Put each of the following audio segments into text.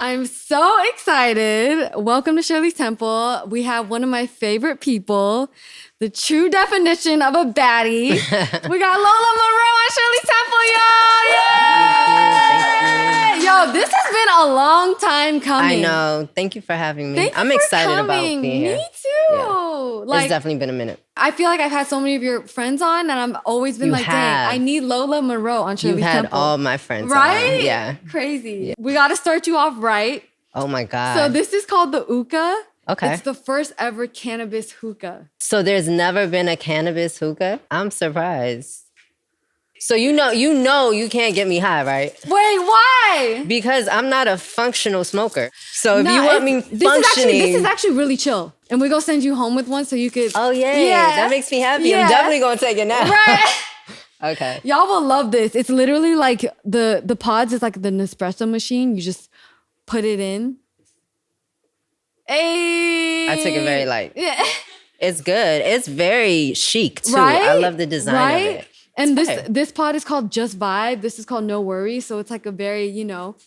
I'm so excited. Welcome to Shirley's Temple. We have one of my favorite people, the true definition of a baddie. We got Lola Monroe on Shirley's Temple, y'all. Yay! Yo, this has been a long time coming. I know. Thank you for having me. I'm excited about being here. Me too. Yeah. It's definitely been a minute. I feel like I've had so many of your friends on, and I've always been dang, I need Lola Monroe on Shirley's Temple. You've had all my friends right? on. Yeah. Crazy. Yeah. We got to start you off right. Oh my God. So this is called the hookah. Okay. It's the first ever cannabis hookah. So there's never been a cannabis hookah? I'm surprised. So you know you can't get me high, right? Wait, why? Because I'm not a functional smoker. So if you want me functioning... This is actually really chill. And we're going to send you home with one so you could... Oh, yay. Yeah. That makes me happy. Yeah. I'm definitely going to take it now. Right. Okay. Y'all will love this. It's literally like the pods is like the Nespresso machine. You just put it in. Hey. I took it very light. Yeah. It's good. It's very chic, too. Right? I love the design of it. And this pod is called Just Vibe. This is called No Worries. So it's like a very,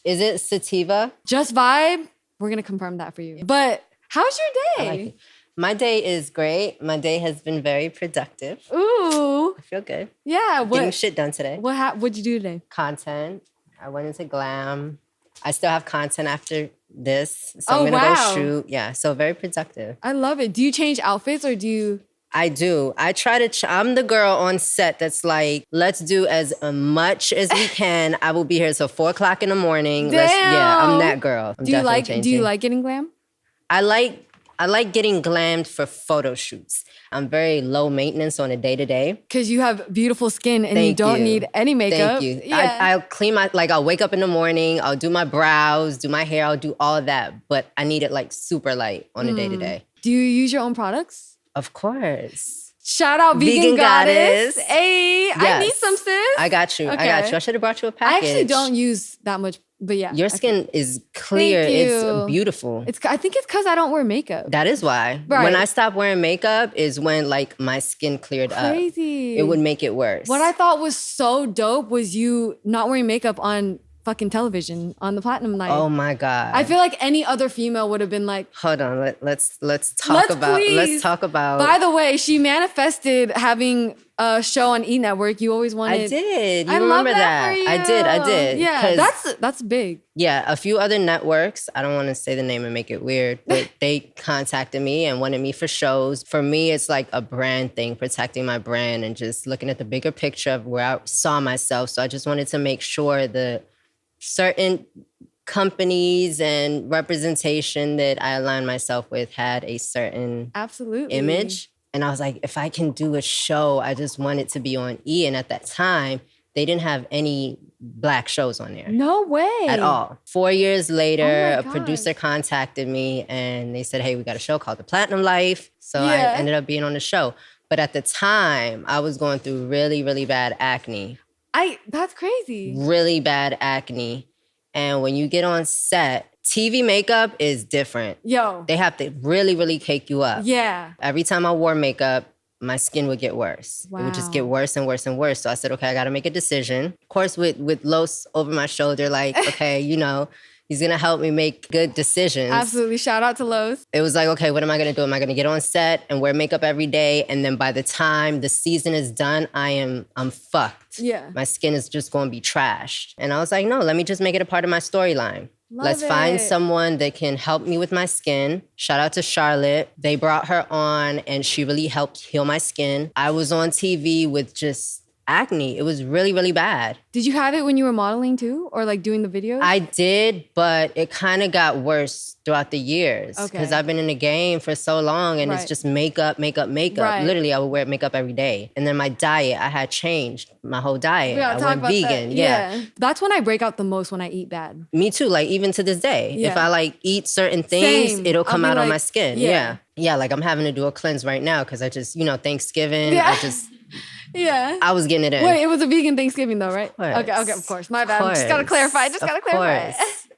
Is it sativa? Just Vibe. We're going to confirm that for you. But how's your day? I like it. My day is great. My day has been very productive. Ooh. I feel good. Yeah. Getting shit done today. What'd you do today? Content. I went into glam. I still have content after this. So I'm going to go shoot. Yeah. So very productive. I love it. Do you change outfits or do you... I do. I try to, I'm the girl on set that's like, let's do as much as we can. I will be here till 4 o'clock in the morning. Damn. I'm that girl. Do you like getting glam? I like getting glammed for photo shoots. I'm very low maintenance on a day-to-day. Because you have beautiful skin and you don't need any makeup. Thank you. Yeah. I'll clean I'll wake up in the morning, I'll do my brows, do my hair, I'll do all of that. But I need it like super light on a day-to-day. Do you use your own products? Of course. Shout out Vegan Goddess. Hey, yes. I need some, sis. I got you. Okay. I should have brought you a package. I actually don't use that much, but yeah. Your skin is clear. It's beautiful. I think it's because I don't wear makeup. That is why. Right. When I stopped wearing makeup is when like my skin cleared up. Crazy. It would make it worse. What I thought was so dope was you not wearing makeup on fucking television on the platinum night. Oh my God. I feel like any other female would have been like, hold on, let's talk about. By the way, she manifested having a show on E! Network. You always wanted. I did. You remember that? For you. I did. Yeah, that's big. Yeah, a few other networks, I don't want to say the name and make it weird, but they contacted me and wanted me for shows. For me, it's like a brand thing, protecting my brand and just looking at the bigger picture of where I saw myself. So I just wanted to make sure that certain companies and representation that I aligned myself with had a certain image. And I was like, if I can do a show, I just want it to be on E! And at that time, they didn't have any Black shows on there. No way. At all. 4 years later, a producer contacted me and they said, hey, we got a show called The Platinum Life. So I ended up being on the show. But at the time, I was going through really, really bad acne. That's crazy. Really bad acne. And when you get on set, TV makeup is different. Yo. They have to really, really cake you up. Yeah. Every time I wore makeup, my skin would get worse. Wow. It would just get worse and worse and worse. So I said, okay, I got to make a decision. Of course, with Los over my shoulder, like, okay, he's going to help me make good decisions. Absolutely. Shout out to Los. It was like, okay, what am I going to do? Am I going to get on set and wear makeup every day? And then by the time the season is done, I'm fucked. Yeah. My skin is just going to be trashed. And I was like, no, let me just make it a part of my storyline. Let's find someone that can help me with my skin. Shout out to Charlotte. They brought her on and she really helped heal my skin. I was on TV with just acne. It was really, really bad. Did you have it when you were modeling too? Or like doing the videos? I did, but it kind of got worse throughout the years. Because I've been in the game for so long and it's just makeup. Right. Literally, I would wear makeup every day. And then my diet, I had changed my whole diet. I went vegan. Yeah. That's when I break out the most, when I eat bad. Me too. Like even to this day, if I like eat certain things, it'll come out on my skin. Yeah. Like I'm having to do a cleanse right now because I just, Thanksgiving, I was getting it in. Wait, it was a vegan Thanksgiving though, right? Okay, of course. My bad. Just gotta clarify.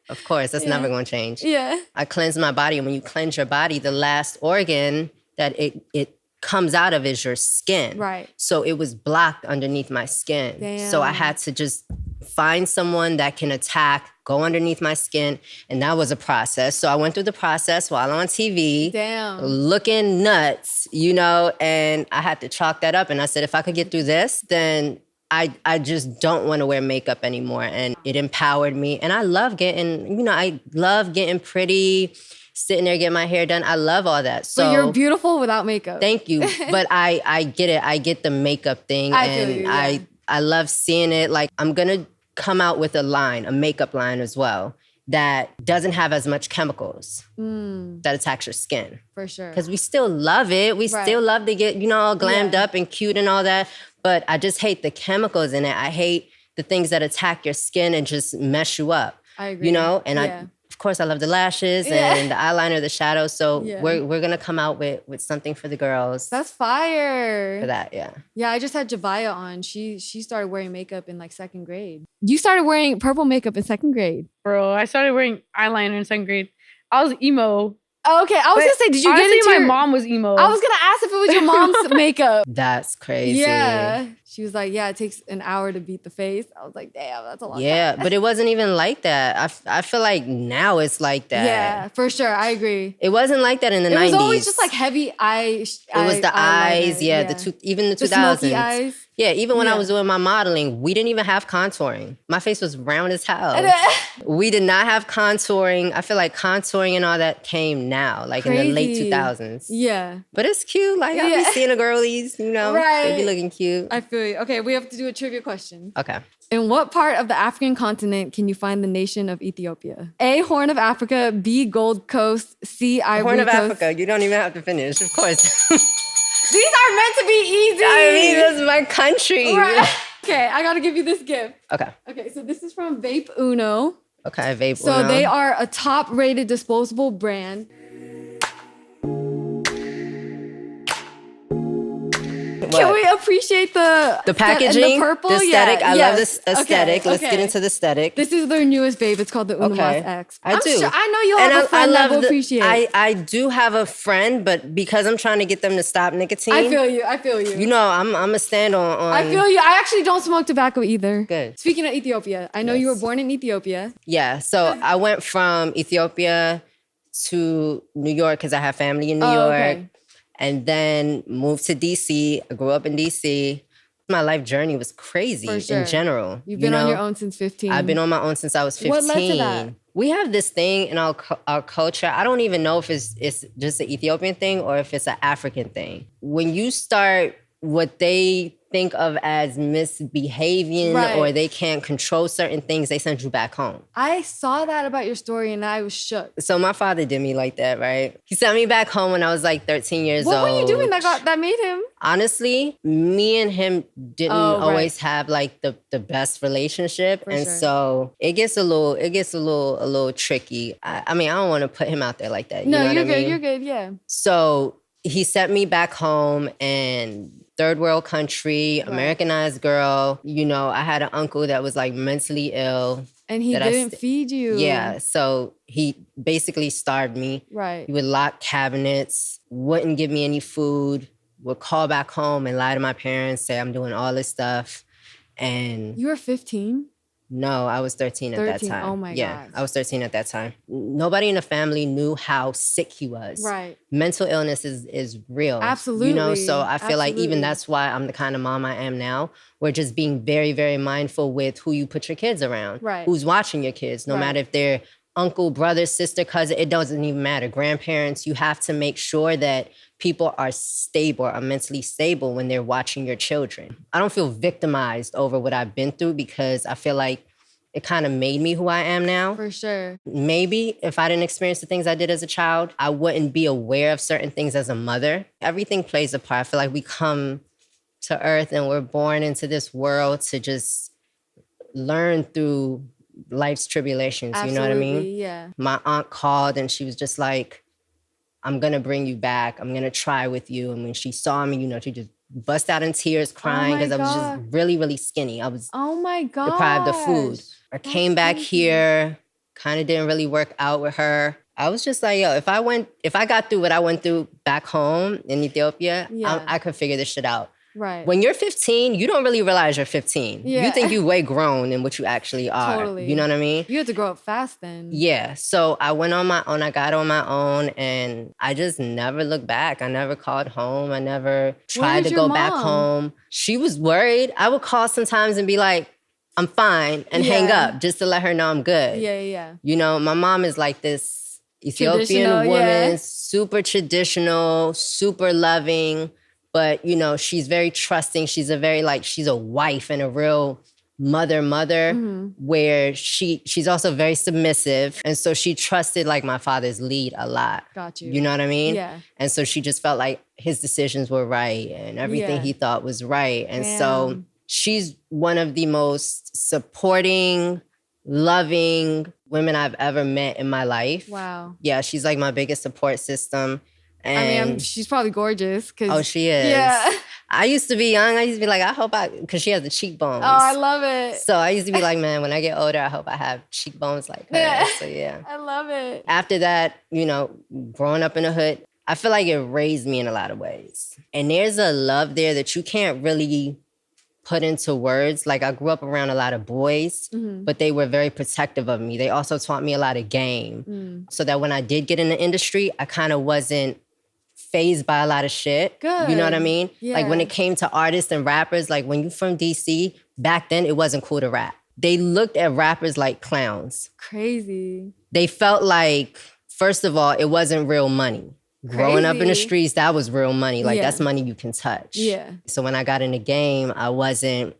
Of course. That's never gonna change. Yeah. I cleansed my body. And when you cleanse your body, the last organ that it comes out of is your skin. Right. So it was blocked underneath my skin. Damn. So I had to just find someone that can attack, go underneath my skin. And that was a process. So I went through the process while on TV. Damn. Looking nuts, you know, and I had to chalk that up. And I said, if I could get through this, then I just don't want to wear makeup anymore. And it empowered me. And I love getting pretty, sitting there, getting my hair done. I love all that. So but you're beautiful without makeup. Thank you. But I get it. I get the makeup thing. I love seeing it. Like, I'm going to come out with a makeup line as well, that doesn't have as much chemicals that attacks your skin. For sure. Because we still love it. We still love to get, all glammed up and cute and all that. But I just hate the chemicals in it. I hate the things that attack your skin and just mess you up. I agree. And of course, I love the lashes and the eyeliner, the shadows. So we're going to come out with something for the girls. That's fire. For that, yeah. Yeah, I just had Jabaya on. She started wearing makeup in like 2nd grade. You started wearing purple makeup in 2nd grade. Bro, I started wearing eyeliner in 2nd grade. I was emo. Oh, okay, I was going to say, did you honestly, get into my mom was emo. I was going to ask if it was your mom's makeup. That's crazy. Yeah. She was like, yeah, it takes an hour to beat the face. I was like, damn, that's a lot. Yeah, but it wasn't even like that. I feel like now it's like that. Yeah, for sure. I agree. It wasn't like that in the 90s. It was always just like heavy eyes. It was the eyes, even the 2000s. Smoky eyes. Yeah, even when I was doing my modeling, we didn't even have contouring. My face was round as hell. We did not have contouring. I feel like contouring and all that came now, like Crazy. in the late 2000s. Yeah. But it's cute. Like, I be seeing the girlies, Right. They be looking cute. I feel you. Okay, we have to do a trivia question. Okay. In what part of the African continent can you find the nation of Ethiopia? A, Horn of Africa. B, Gold Coast. C, Ivory Horn of Coast. Africa. You don't even have to finish, of course. These are meant to be easy. I mean, this is my country. Right. Okay, I gotta give you this gift. Okay. Okay, so this is from Vape Uno. Okay, Vape So Uno. they are a top-rated disposable brand. Can we appreciate the packaging, and the purple? the aesthetic? Yeah, I love this yes. aesthetic. Okay, Let's get okay. into the aesthetic. This is their newest vape. It's called the Uno Moss X. I do. Sure, I know you have a friend that will appreciate. I do have a friend, but because I'm trying to get them to stop nicotine. I feel you. I'm a stand on. I feel you. I actually don't smoke tobacco either. Good. Speaking of Ethiopia, I know you were born in Ethiopia. Yeah. So I went from Ethiopia to New York because I have family in New York. Okay. And then moved to DC. I grew up in DC. My life journey was crazy in general. You've been on your own since 15. I've been on my own since I was 15. What led to that? We have this thing in our culture. I don't even know if it's just an Ethiopian thing or if it's an African thing. When you start what they think of as misbehaving or they can't control certain things, they send you back home. I saw that about your story and I was shook. So my father did me like that, right? He sent me back home when I was like 13 years old. What were you doing that made him? Honestly, me and him didn't always have like the best relationship. So it gets a little tricky. I mean, I don't want to put him out there like that. No, you know you're what I good. mean? You're good. Yeah. So he sent me back home and third world country, Americanized girl. I had an uncle that was like mentally ill. And he didn't feed you. Yeah. So he basically starved me. Right. He would lock cabinets, wouldn't give me any food, would call back home and lie to my parents, say I'm doing all this stuff. And you were 15? No, I was 13 at that time. Oh my God. Yeah, I was 13 at that time. Nobody in the family knew how sick he was. Right. Mental illness is real. Absolutely. So I feel like even that's why I'm the kind of mom I am now. We're just being very, very mindful with who you put your kids around. Right. Who's watching your kids, no matter if they're uncle, brother, sister, cousin, it doesn't even matter. Grandparents, you have to make sure that people are stable, are mentally stable when they're watching your children. I don't feel victimized over what I've been through because I feel like it kind of made me who I am now. For sure. Maybe if I didn't experience the things I did as a child, I wouldn't be aware of certain things as a mother. Everything plays a part. I feel like we come to earth and we're born into this world to just learn through life's tribulations. Absolutely, you know what I mean? Yeah. My aunt called and she was just like, I'm going to bring you back. I'm going to try with you. And when she saw me, she just bust out in tears crying because I was just really, really skinny. I was deprived of food. I came back here, kind of didn't really work out with her. I was just like, yo, if I got through what I went through back home in Ethiopia, I could figure this shit out. Right. When you're 15, you don't really realize you're 15. Yeah. You think you way grown than what you actually are. Totally. You know what I mean? You had to grow up fast then. Yeah. So I went on my own. I got on my own and I just never looked back. I never called home. I never tried to go back home. She was worried. I would call sometimes and be like, I'm fine, and hang up just to let her know I'm good. Yeah. You know, my mom is like this Ethiopian woman, super traditional, super loving, but, you know, she's very trusting. She's she's a wife and a real mother, where she's also very submissive. And so she trusted like my father's lead a lot. Got you. You know what I mean? Yeah. And so she just felt like his decisions were right and everything he thought was right. And so she's one of the most supporting, loving women I've ever met in my life. Wow. Yeah, she's like my biggest support system. And I mean, she's probably gorgeous. Oh, she is. Yeah. I used to be young. I used to be like, because she has the cheekbones. Oh, I love it. So I used to be like, man, when I get older, I hope I have cheekbones like her. Yeah. So yeah. I love it. After that, you know, growing up in the hood, I feel like it raised me in a lot of ways. And there's a love there that you can't really put into words. Like I grew up around a lot of boys, but they were very protective of me. They also taught me a lot of game. So that when I did get in the industry, I kind of wasn't fazed by a lot of shit. Good. You know what I mean? Yeah. Like when it came to artists and rappers, like when you from DC, back then it wasn't cool to rap. They looked at rappers like clowns. Crazy. They felt like, first of all, it wasn't real money. Growing up in the streets, that was real money. Like that's money you can touch. Yeah. So when I got in the game, I wasn't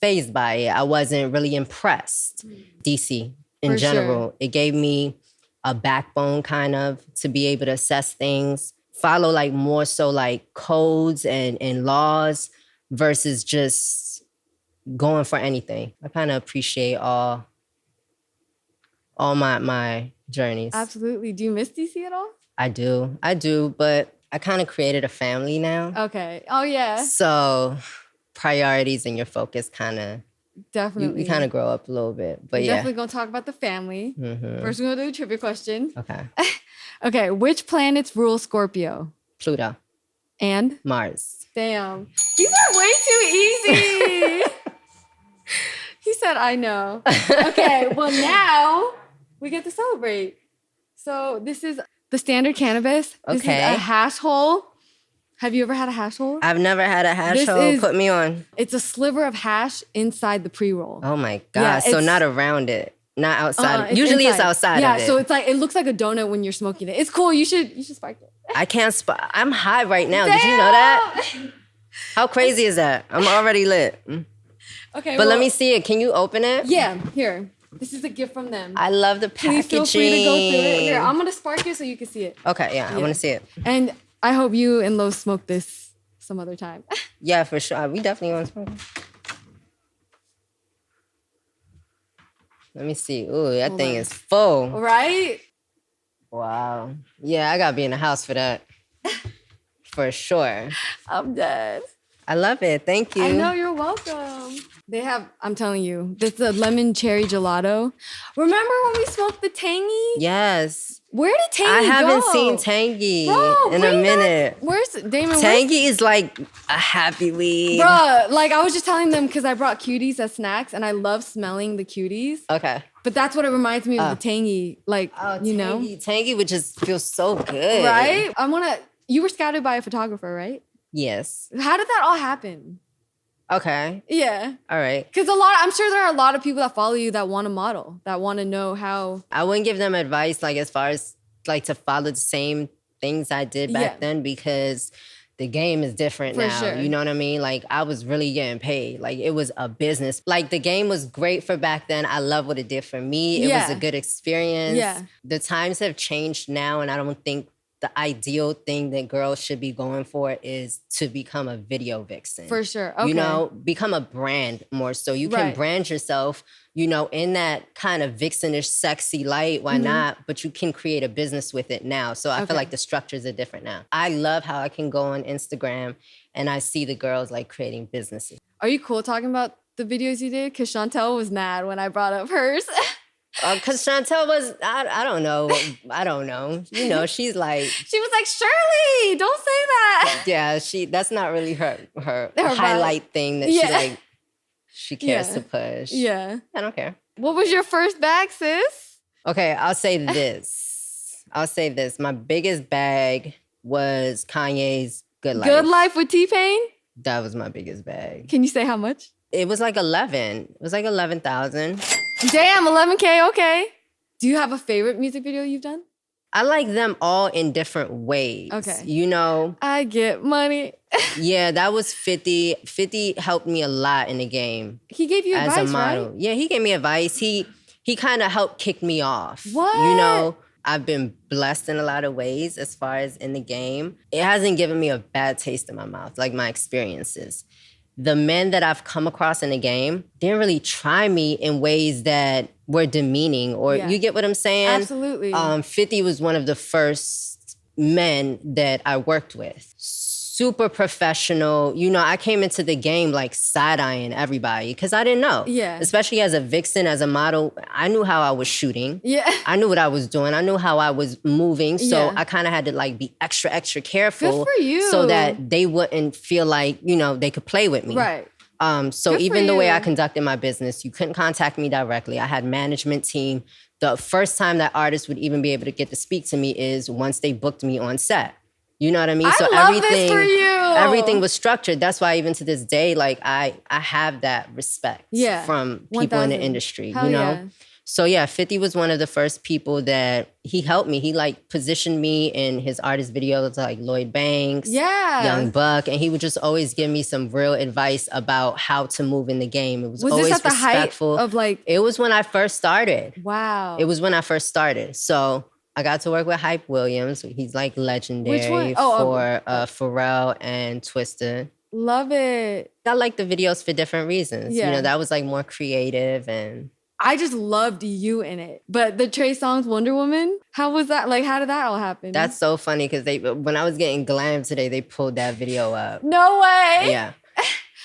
fazed by it. I wasn't really impressed. DC in general. It gave me a backbone kind of to be able to assess things, follow like more so like codes and laws versus just going for anything. I kind of appreciate all my journeys. Absolutely. Do you miss DC at all? I do, but I kind of created a family now. Okay. Oh, yeah. So priorities and your focus kind of, definitely. you kind of grow up a little bit, but We're definitely going to talk about the family. First, we're going to do a trivia question. Okay. Okay. Which planets rule Scorpio? Pluto. And? Mars. Damn. These are way too easy. He said, I know. Okay. Well, now we get to celebrate. So this is the standard cannabis. This is a hash hole. Have you ever had a hash hole? I've never had a hash hole. Put me on. It's a sliver of hash inside the pre-roll. Oh my God. Yeah, so not around it. Not outside. Usually inside. It's outside of it. Yeah, so it's like, it looks like a donut when you're smoking it. It's cool. You should spark it. I can't spark. I'm high right now. Damn. Did you know that? How crazy is that? I'm already lit. Okay. But let me see it. Can you open it? Yeah, here. This is a gift from them. I love the packaging. Please feel free to go through it. Here, I'm going to spark it so you can see it. Okay, yeah. I want to see it. And I hope you and Lo smoke this some other time. Yeah, for sure. We definitely want to smoke it. Let me see. Ooh, that thing is full. Right? Wow. Yeah, I got to be in the house for that. For sure. I'm dead. I love it. Thank you. I know, you're welcome. They have, I'm telling you, this is a lemon cherry gelato. Remember when we smoked the Tangy? Yes. Where did Tangy go? I haven't seen Tangy in a minute. Where's Damon? Tangy is like a happy weed. Bruh, like I was just telling them because I brought cuties as snacks and I love smelling the cuties. Okay. But that's what it reminds me of the Tangy. Like, you know? Tangy would just feel so good. Right? You were scouted by a photographer, right? Yes. How did that all happen? Okay. Yeah. All right. Because I'm sure there are a lot of people that follow you that want to model, that want to know how. I wouldn't give them advice, like as far as like to follow the same things I did back then because the game is different now. Sure. You know what I mean? Like I was really getting paid. Like it was a business. Like the game was great for back then. I love what it did for me. It was a good experience. Yeah. The times have changed now, and I don't think the ideal thing that girls should be going for is to become a video vixen. For sure. Okay. You know, become a brand more so. You can brand yourself, you know, in that kind of vixenish, sexy light. Why not? But you can create a business with it now. So I feel like the structures are different now. I love how I can go on Instagram and I see the girls like creating businesses. Are you cool talking about the videos you did? Because Chantel was mad when I brought up hers. Because Chantel was, I don't know. I don't know. You know, she's like. She was like, Shirley, don't say that. Yeah, that's not really her highlight thing that she cares to push. Yeah. I don't care. What was your first bag, sis? Okay, I'll say this. My biggest bag was Kanye's Good Life. Good Life with T-Pain? That was my biggest bag. Can you say how much? It was like 11. It was like 11,000. Damn, 11K, okay. Do you have a favorite music video you've done? I like them all in different ways. Okay. You know? I get money. Yeah, that was 50. 50 helped me a lot in the game. He gave you advice, as a model. right? Yeah, he gave me advice. He kind of helped kick me off. What? You know? I've been blessed in a lot of ways as far as in the game. It hasn't given me a bad taste in my mouth, like my experiences. The men that I've come across in the game didn't really try me in ways that were demeaning, or you get what I'm saying? Absolutely. 50 was one of the first men that I worked with. Super professional. You know, I came into the game like side-eyeing everybody because I didn't know. Yeah. Especially as a vixen, as a model, I knew how I was shooting. Yeah. I knew what I was doing. I knew how I was moving. So Yeah. I kind of had to like be extra, extra careful. Good for you. So that they wouldn't feel like, you know, they could play with me. Right. So Good for even the way you. I conducted my business, you couldn't contact me directly. I had management team. The first time that artists would even be able to get to speak to me is once they booked me on set. You know what I mean? I love this for you. Everything was structured. That's why even to this day, like I have that respect from people 1,000. in the industry, Hell you know? yeah. So yeah, 50 was one of the first people that he helped me. He like positioned me in his artist videos like Lloyd Banks, Yeah. Young Buck, and he would just always give me some real advice about how to move in the game. It was always this at the height respectful. of like? It was when I first started. Wow. It was when I first started. So I got to work with Hype Williams. He's like legendary. Which one? For Pharrell and Twista. Love it. I like the videos for different reasons. Yeah. You know, that was like more creative and I just loved you in it. But the Trey Songz Wonder Woman, how was that? Like, how did that all happen? that's so funny because when I was getting glam today, they pulled that video up. No way. Yeah.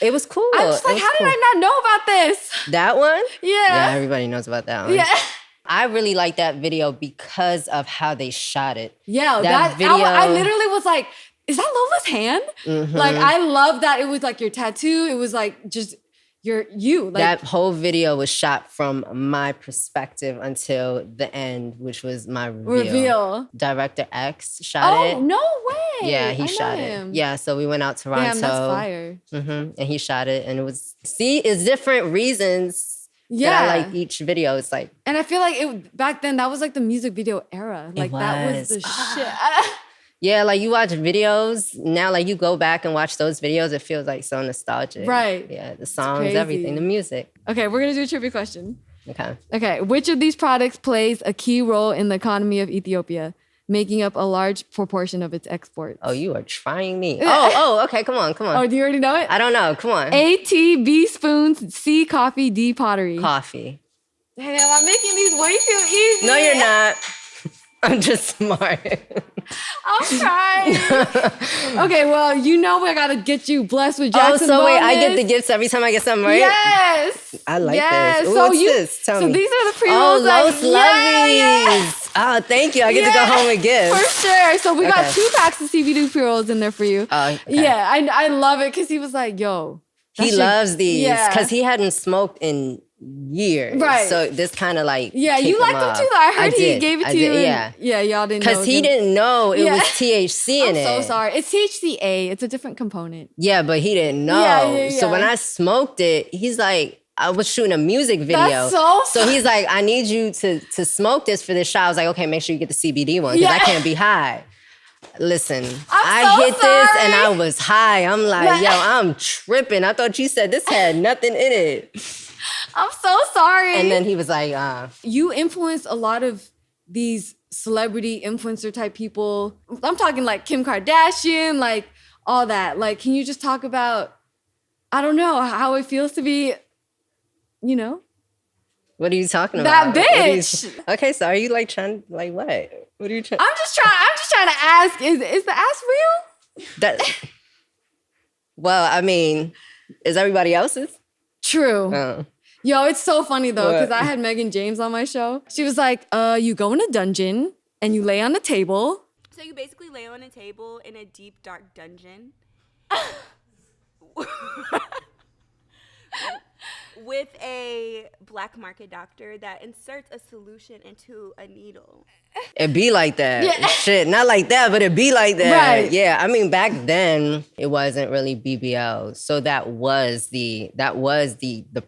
It was cool. I'm just like, how did I not know about this? That one? Yeah. Yeah, everybody knows about that one. Yeah. I really like that video because of how they shot it. Yeah, That video- I literally was like, is that Lola's hand? Mhm. Like, I love that it was like your tattoo. It was like just you. Like, That whole video was shot from my perspective until the end, which was my reveal. Director X shot it. Oh, no way. Yeah, he I know shot him. it. Yeah, so we went out to Toronto. Damn, that's fire. And he shot it, and it was, it's different reasons Yeah. that I like each video. It's like, And I feel like back then, that was like the music video era. Like, that was the was. shit. yeah, like you watch videos, now like you go back and watch those videos, it feels like so nostalgic. Right. Yeah, the songs, crazy. everything, the music. Okay, we're going to do a trivia question. Okay. Okay, which of these products plays a key role in the economy of Ethiopia, making up a large proportion of its exports? Oh, you are trying me. Oh, okay, come on. Oh, do you already know it? I don't know, come on. A, tea, B, spoons, C, coffee, D, pottery. Coffee. Damn, I'm making these way too easy. No, you're not. I'm just smart. I'm trying. Okay, well, you know I gotta get you blessed with Jackson wait, I get bonus. the gifts every time I get something right? Yes. I like yes. this. Ooh, So what's you, this? Tell so me. these are the pre Oh, rolls. Los Yeah. Lovies. Oh, thank you. I get to go home with gifts. For sure. So we got Okay. 2 packs of CBD pre-rolls in there for you. Oh, okay. Yeah, I love it because he was like, yo. that He shit- loves these Yeah. because he hadn't smoked in years. Right. So this kind of like Yeah, you kicked liked him them off. too though. I heard he did. gave it I to you. did, and- yeah. Yeah, y'all didn't know. Because it he was him. didn't know it Yeah. was THC in I'm it. so sorry. It's THCA. It's a different component. Yeah, but he didn't know. Yeah. So when I smoked it, he's like, I was shooting a music video. That's so So he's like, I need you to smoke this for this shot. I was like, okay, make sure you get the CBD one because I Yeah. can't be high. Listen, I so hit this and I sorry. was high. I'm like, yo, I'm tripping. I thought you said this had nothing in it. I'm so sorry. And then he was like, you influenced a lot of these celebrity influencer type people. I'm talking like Kim Kardashian, like all that. Like, can you just talk about, I don't know, how it feels to be, you know? what are you talking That about? What are you- bitch. okay, so are you like trying, like what? What are you trying? I'm just trying to ask, is the ass real? That, well, I mean, is everybody else's? True. Oh. Yo, it's so funny though, because What? I had Megan James on my show. She was like, you go in a dungeon and you lay on a table. So you basically lay on a table in a deep, dark dungeon with a black market doctor that inserts a solution into a needle. It be like that. Yeah. Shit, not like that, but it be like that. Right. Yeah, I mean, back then it wasn't really BBL, so that was the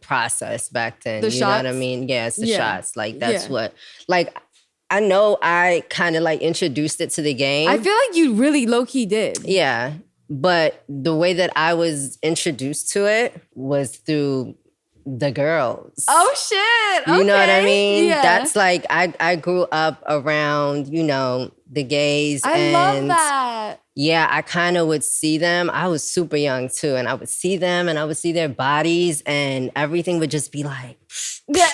process back then. The you know what I shots? mean? Yeah, it's the Yeah. shots. Like that's Yeah. what. Like I know I kind of like introduced it to the game. I feel like you really low key did. Yeah, but the way that I was introduced to it was through the girls. Oh shit! You know what I Okay. mean? Yeah. That's like I grew up around, the gays. I love that. Yeah, I kind of would see them. I was super young too, and I would see them and I would see their bodies and everything would just be like, Yeah.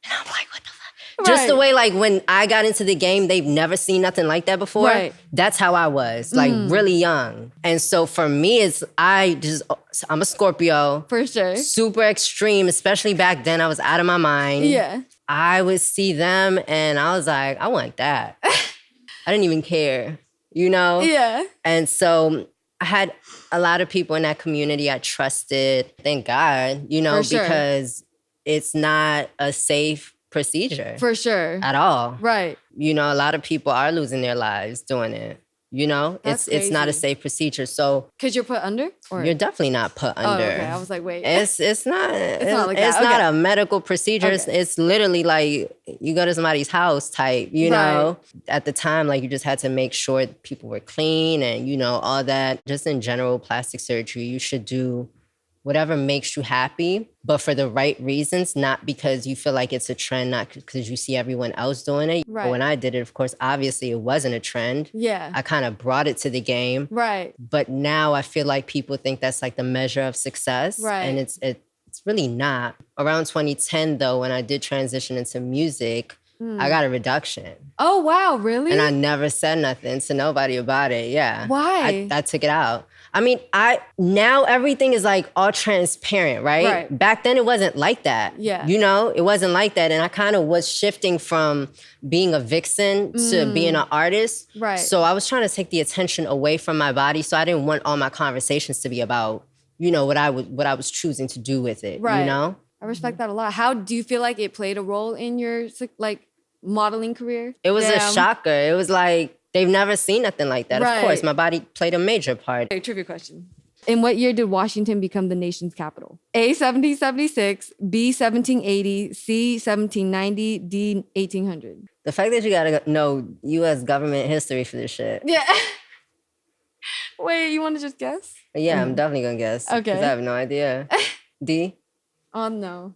and I'm like, what the fuck? Just the way like when I got into the game, they've never seen nothing like that before. Right. That's how I was, like really young. And so for me, I'm a Scorpio. For sure. Super extreme, especially back then. I was out of my mind. Yeah. I would see them and I was like, I want that. I didn't even care, Yeah. And so I had a lot of people in that community I trusted, thank God, For sure. because it's not a safe procedure For sure. at all. Right. A lot of people are losing their lives doing it. That's It's not a crazy. safe procedure. So Because you're put under? Or? you're definitely not put Oh, under. okay. I was like, wait. It's not not like it's that. not Okay. a medical procedure. Okay. It's literally like you go to somebody's house type, Right. At the time, like you just had to make sure people were clean and all that. Just in general, plastic surgery, you should do whatever makes you happy, but for the right reasons, not because you feel like it's a trend, not because you see everyone else doing it. Right. But when I did it, of course, obviously it wasn't a trend. Yeah. I kind of brought it to the game. Right. But now I feel like people think that's like the measure of success. Right. And it's really not. Around 2010, though, when I did transition into music, I got a reduction. Oh, wow. Really? And I never said nothing to nobody about it. Yeah. Why? I took it out. I mean, now everything is like all transparent, right? Right. Back then it wasn't like that. Yeah. It wasn't like that. And I kind of was shifting from being a vixen to being an artist. Right. So I was trying to take the attention away from my body. So I didn't want all my conversations to be about, what I was choosing to do with it. Right. I respect that a lot. How do you feel like it played a role in your modeling career? It was a Damn. shocker. It was like, they've never seen nothing like that. Right. Of course, my body played a major part. Okay, trivia question. In what year did Washington become the nation's capital? A, 1776, B, 1780, C, 1790, D, 1800. The fact that you gotta know U.S. government history for this shit. Yeah. Wait, you want to just guess? Yeah, I'm definitely gonna guess. Okay. Because I have no idea. D? Oh, no.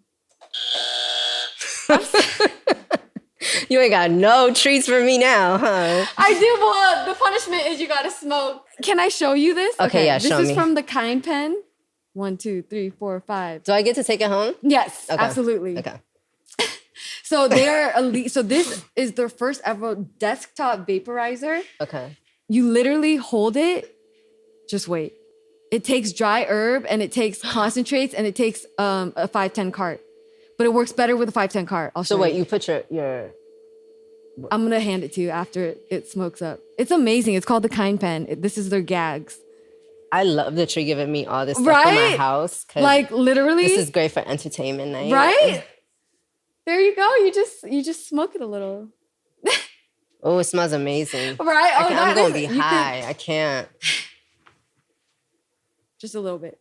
You ain't got no treats for me now, huh? I do, but the punishment is you gotta smoke. Can I show you this? Okay, yeah, show This is me. from the Kind Pen. 1, 2, 3, 4, 5. Do I get to take it home? Yes, Okay. absolutely. Okay. So they're elite. So this is their first ever desktop vaporizer. Okay. You literally hold it. Just wait. It takes dry herb and it takes concentrates and it takes a 510 cart. But it works better with a 510 cart. I'll show So wait, you. you put your I'm gonna hand it to you after it smokes up. It's amazing. It's called the Kind Pen. This is their gags. I love that you're giving me all this stuff for my Right? house. 'Cause Like literally. this is great for entertainment night. right? There you go. You just smoke it a little. Oh, it smells amazing. Right? Oh, I'm that gonna is- be you could- high. I can't. Just a little bit.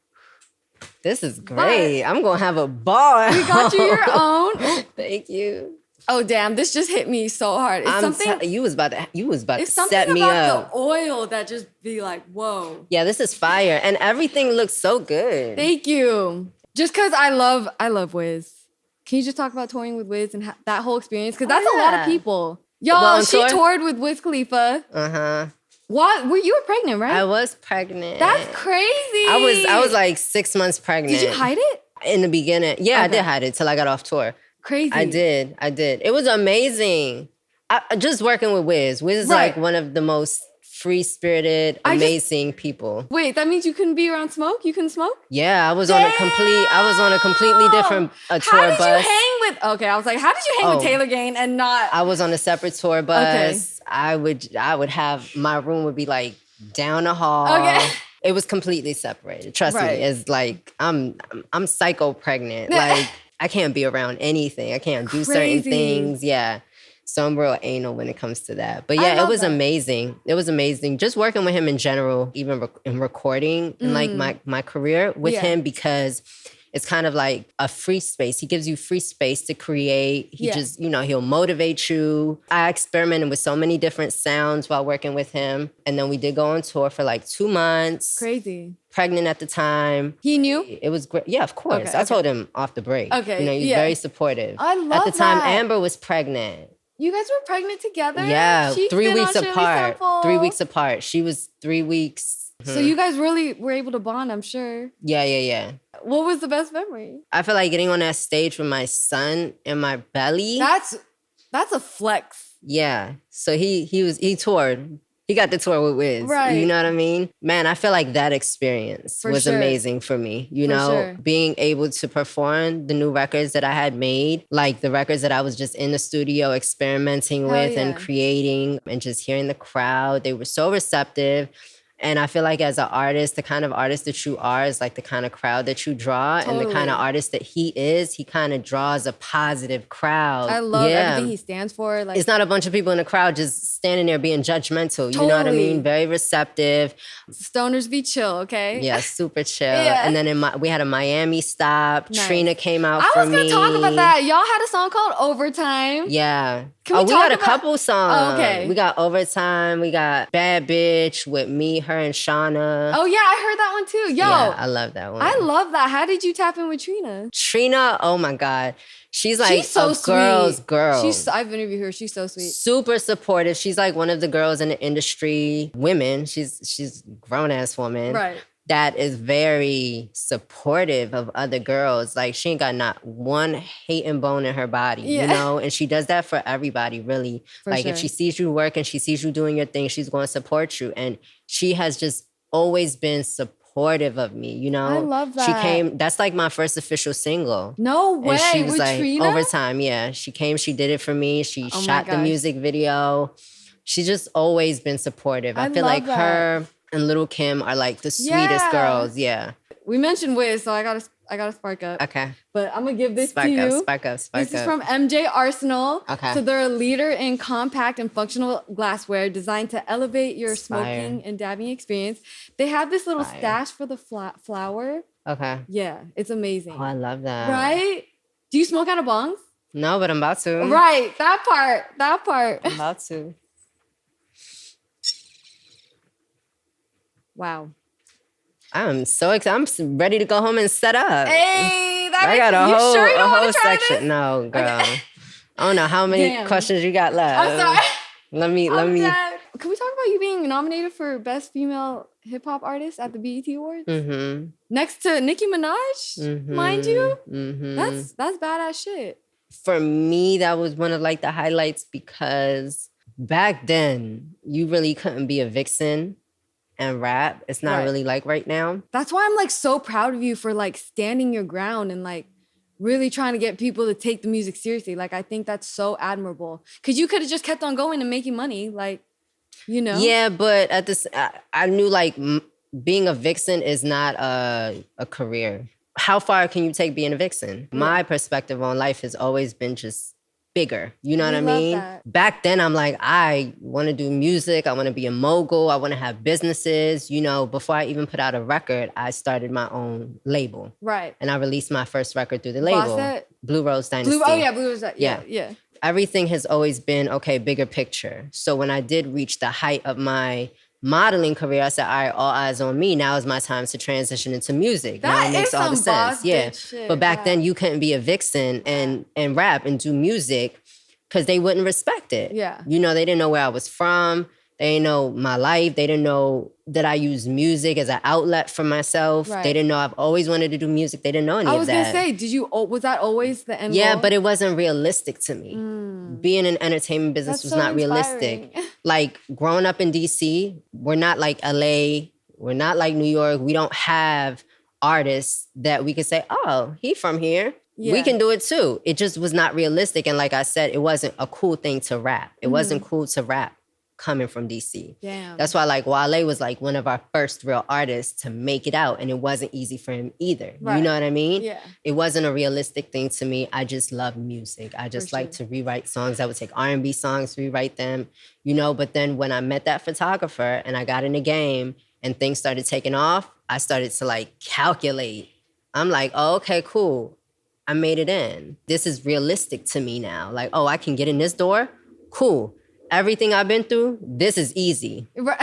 This is great. I'm gonna have a ball. We got you your own. Thank you. Oh damn! This just hit me so hard. It's something. You was about to It's set something me about up. the oil that just be like, whoa. Yeah, this is fire. And everything looks so good. Thank you. Just because I love Wiz. Can you just talk about touring with Wiz and that whole experience? Because that's a lot yeah. of people. Y'all, Well, on she tour? toured with Wiz Khalifa. Uh-huh. What? You were pregnant, right? I was pregnant. That's crazy. I was like 6 months pregnant. Did you hide it? In the beginning. Yeah, I Okay. did hide it till I got off tour. Crazy. I did. It was amazing. Just working with Wiz. Wiz is like Right. one of the most free-spirited, amazing people. Wait, that means you couldn't be around smoke? You couldn't smoke? Yeah, I was on a completely different tour bus. How did you hang with? Okay, I was like, how did you hang with Taylor Gaine and not? I was on a separate tour bus. Okay. I would have, my room would be like down the hall. Okay. It was completely separated. Trust me. It's like I'm psycho pregnant. Like I can't be around anything. I can't do certain things. Yeah. So I'm real anal when it comes to that. But yeah, it was amazing. It was amazing. Just working with him in general, even in recording and like my career with him, because it's kind of like a free space. He gives you free space to create. He just, he'll motivate you. I experimented with so many different sounds while working with him. And then we did go on tour for like 2 months. Crazy. Pregnant at the time. He knew? It was great. Yeah, of course. Okay, I told him off the break. Okay. He's very supportive. I love that. At the time, Amber was pregnant. You guys were pregnant together? Yeah, 3 weeks apart. 3 weeks apart. She was 3 weeks. So you guys really were able to bond, I'm sure. Yeah. What was the best memory? I feel like getting on that stage with my son in my belly. That's a flex. Yeah. So he toured. He got the tour with Wiz. Right. You know what I mean? Man, I feel like that experience was amazing for me. Being able to perform the new records that I had made, like the records that I was just in the studio experimenting with and creating, and just hearing the crowd. They were so receptive. And I feel like as an artist, the kind of artist that you are is like the kind of crowd that you draw. Totally. And the kind of artist that he is, he kind of draws a positive crowd. I love everything he stands for. Like, it's not a bunch of people in the crowd just standing there being judgmental. You know what I mean? Very receptive. Stoners be chill, okay? Yeah, super chill. And then we had a Miami stop. Nice. Trina came out for me. I was going to talk about that. Y'all had a song called Overtime. Yeah. We got a couple songs. Okay. We got Overtime. We got Bad Bitch with me, her, and Shauna. Oh, yeah. I heard that one too. Yo. Yeah, I love that one. I love that. How did you tap in with Trina? Trina, oh my God. She's like so girl's girl. I've interviewed her. She's so sweet. Super supportive. She's like one of the girls in the industry, women. She's a grown-ass woman. Right. That is very supportive of other girls. Like, she ain't got not one hating bone in her body, you know? And she does that for everybody, really. If she sees you work and she sees you doing your thing, she's going to support you. And she has just always been supportive of me, you know? I love that. That's like my first official single. No way. And she was with like, Trina? Overtime, yeah. She came, she did it for me. She shot the music video. She's just always been supportive. I feel like her and Little Kim are like the sweetest girls. Yeah. We mentioned Wiz, so I gotta spark up. Okay. But I'm gonna give this to you. Spark up. This is from MJ Arsenal. Okay. So they're a leader in compact and functional glassware designed to elevate your smoking and dabbing experience. They have this little stash for the flower. Okay. Yeah, it's amazing. Oh, I love that. Right? Do you smoke out of bongs? No, but I'm about to. Right. That part. I'm about to. Wow. I'm so excited. I'm ready to go home and set up. Hey, I got a whole section. This? No, girl. Okay. I don't know how many questions you got left. I'm sorry. Let me. Can we talk about you being nominated for Best Female Hip Hop Artist at the BET Awards? Mm-hmm. Next to Nicki Minaj, mind you? Mm-hmm. That's badass shit. For me, that was one of like the highlights, because back then you really couldn't be a vixen and rap. It's not really like right now. That's why I'm like so proud of you for like standing your ground and like really trying to get people to take the music seriously. Like, I think that's so admirable, because you could have just kept on going and making money, like, you know? Yeah, but at this, I knew like being a vixen is not a career. How far can you take being a vixen? Yeah. My perspective on life has always been just bigger. You know what I mean? That. Back then, I'm like, I want to do music. I want to be a mogul. I want to have businesses. You know, before I even put out a record, I started my own label. Right. And I released my first record through the label. Blue Rose Dynasty. Blue Rose. Yeah. Everything has always been, okay, bigger picture. So when I did reach the height of my modeling career, I said, all right, all eyes on me. Now is my time to transition into music. Now it makes all the sense. Yeah. Shit. But back then you couldn't be a vixen and rap and do music because they wouldn't respect it. Yeah. You know, they didn't know where I was from. They didn't know my life. They didn't know that I use music as an outlet for myself. Right. They didn't know I've always wanted to do music. They didn't know any of that. I was going to say, was that always the end Yeah, goal? but it wasn't realistic to me. Being in entertainment business was not realistic. Like growing up in DC, we're not like LA. We're not like New York. We don't have artists that we could say, oh, he from here. Yeah. We can do it too. It just was not realistic. And like I said, it wasn't a cool thing to rap. It wasn't cool to rap coming from DC. Damn. That's why like Wale was like one of our first real artists to make it out. And it wasn't easy for him either. Right. You know what I mean? Yeah. It wasn't a realistic thing to me. I just love music. I just like to rewrite songs. I would take R&B songs, rewrite them, you know. But then when I met that photographer and I got in the game and things started taking off, I started to like calculate. I'm like, oh, okay, cool. I made it in. This is realistic to me now. Like, oh, I can get in this door? Cool. Everything I've been through, this is easy. Right.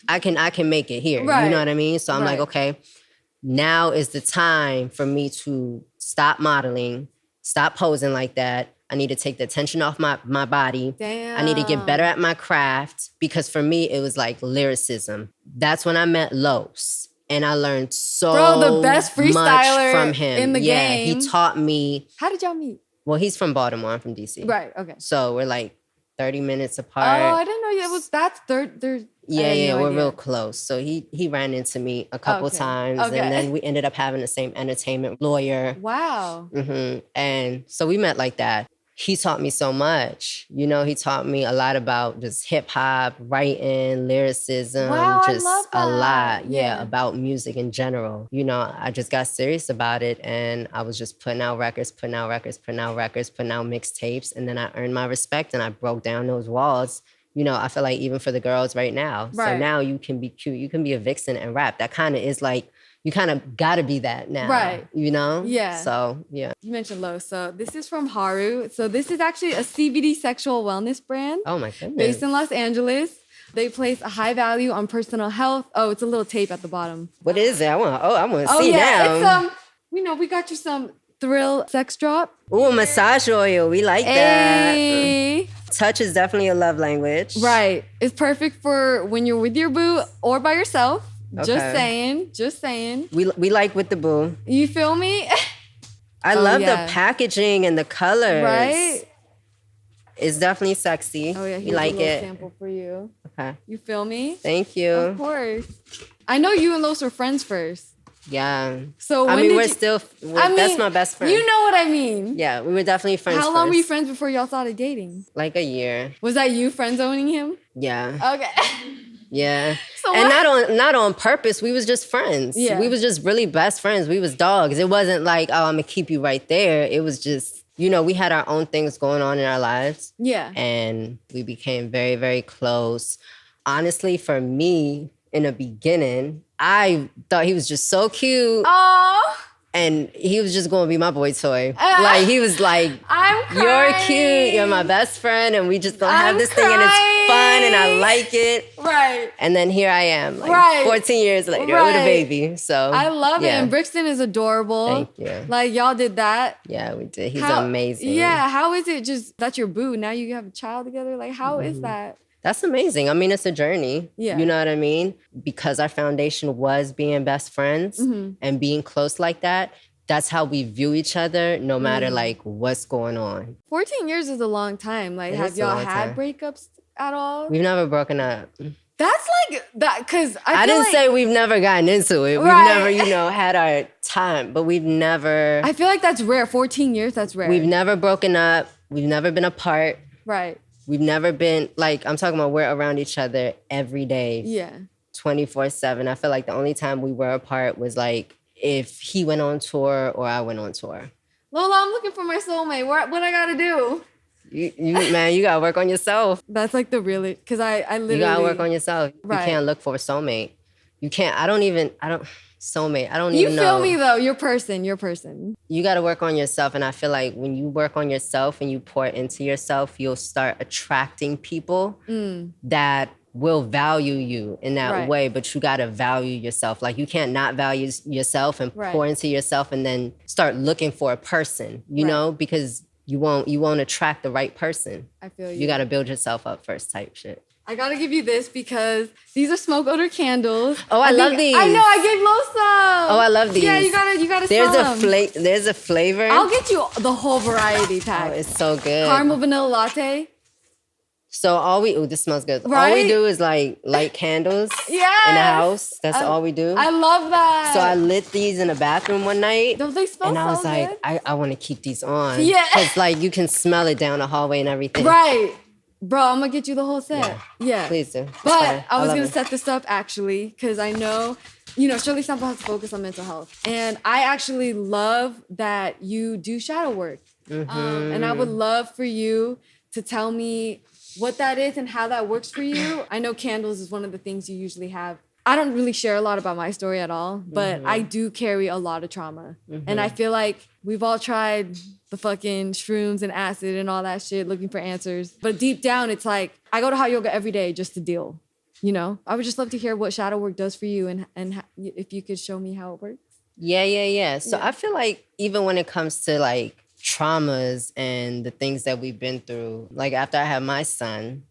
I can make it here. Right. You know what I mean? So I'm like, okay, now is the time for me to stop modeling, stop posing like that. I need to take the tension off my body. Damn. I need to get better at my craft because for me, it was like lyricism. That's when I met Los. And I learned the best freestyler much from him. in the game. He taught me. How did y'all meet? Well, he's from Baltimore. I'm from DC. Right, okay. So we're like 30 minutes Oh, apart. I didn't know it was that's third. Yeah, we're real close. So he ran into me a couple times. Okay. And then we ended up having the same entertainment lawyer. Wow. And so we met like that. He taught me so much. You know, he taught me a lot about just hip hop, writing, lyricism, Wow, just I love a that. lot. Yeah. About music in general. You know, I just got serious about it and I was just putting out records, putting out mixtapes. And then I earned my respect and I broke down those walls. You know, I feel like even for the girls right now. Right. So now you can be cute. You can be a vixen and rap. That kind of is like, you kind of got to be that now. Right. You know? Yeah. So, yeah. You mentioned Lo. So this is from Haru. So this is actually a CBD sexual wellness brand Oh, my goodness. based in Los Angeles. They place a high value on personal health. Oh, it's a little tape at the bottom. What is it? I want to Oh see yeah, now. it's we got you some Thrill sex drop. Ooh, massage oil. We like Hey. that. Touch is definitely a love language. Right. It's perfect for when you're with your boo or by yourself. Okay. Just saying. We like with the boo. You feel me? I love the packaging and the colors. Right? It's definitely sexy. Oh yeah, you here's like a little it. sample for you. Okay. You feel me? Thank you. Of course. I know you and Los were friends first. Yeah. So I when mean, did that's my best friend. You know what I mean. Yeah, we were definitely friends. How long first. were you friends before y'all started dating? Like a year. Was that you friend zoning him? Yeah. Okay. Yeah. So and what? not on purpose. We was just friends. Yeah. We was just really best friends. We was dogs. It wasn't like, oh, I'm gonna keep you right there. It was just, you know, we had our own things going on in our lives. Yeah. And we became very, very close. Honestly, for me, in the beginning, I thought he was just so cute. Oh, And he was just gonna be my boy toy. Like he was like, I'm crying. you're cute, you're my best friend, and we just gonna have this thing and it's fun and I like it. Right. And then here I am, like Right. 14 years later with Right. a baby. So I love it. yeah. And Brixton is adorable. Thank you. Like y'all did that. Yeah, we did. He's How- amazing. Yeah. How is it just that's your boo? Now you have a child together. Like how is that? That's amazing. I mean, it's a journey. Yeah. You know what I mean? Because our foundation was being best friends and being close like that. That's how we view each other, no matter like what's going on. 14 years is a long time. Like, It have is a y'all long had time. breakups at all? We've never broken up. That's like that because I feel didn't like, say we've never gotten into it. We've Right. never, had our time, but we've never, I feel like that's rare. 14 years, that's rare. we've never broken up. We've never been apart. right. We've never been, like, I'm talking about we're around each other every day, Yeah. 24/7. I feel like the only time we were apart was like if he went on tour or I went on tour. Lola, I'm looking for my soulmate. What I gotta do? Man, you gotta work on yourself. That's like the really because I literally You gotta work on yourself. Right. You can't look for a soulmate. You can't, soulmate. I don't You even know. feel me though? You're person. You got to work on yourself. And I feel like when you work on yourself and you pour into yourself, you'll start attracting people that will value you in that Right. way. But you got to value yourself. Like you can't not value yourself and Right. pour into yourself and then start looking for a person, you Right. know, because you won't attract the right person. I feel you. You got to build yourself up first type shit. I gotta give you this because these are smoke odor candles. Oh, I love these. I know, I gave Lo some. Oh, I love these. Yeah, you gotta There's some. There's a flavor. I'll get you the whole variety pack. Oh, it's so good. Caramel vanilla latte. So this smells good. All Right? we do is like light candles Yes. in the house. That's all we do. I love that. So I lit these in the bathroom one night. Don't they smell and I was so like, good? I want to keep these on. Yeah. Because like you can smell it down the hallway and everything. Right. Bro, I'm gonna get you the whole set. Yeah. Please do. It's But fine. I was love gonna it. set this up actually, because I know, Shirley Sample has to focus on mental health. And I actually love that you do shadow work. And I would love for you to tell me what that is and how that works for you. I know candles is one of the things you usually have. I don't really share a lot about my story at all, but I do carry a lot of trauma. And I feel like we've all tried the fucking shrooms and acid and all that shit looking for answers. But deep down, it's like, I go to hot yoga every day just to deal, I would just love to hear what shadow work does for you and if you could show me how it works. Yeah. So I feel like even when it comes to like traumas and the things that we've been through, like after I had my son,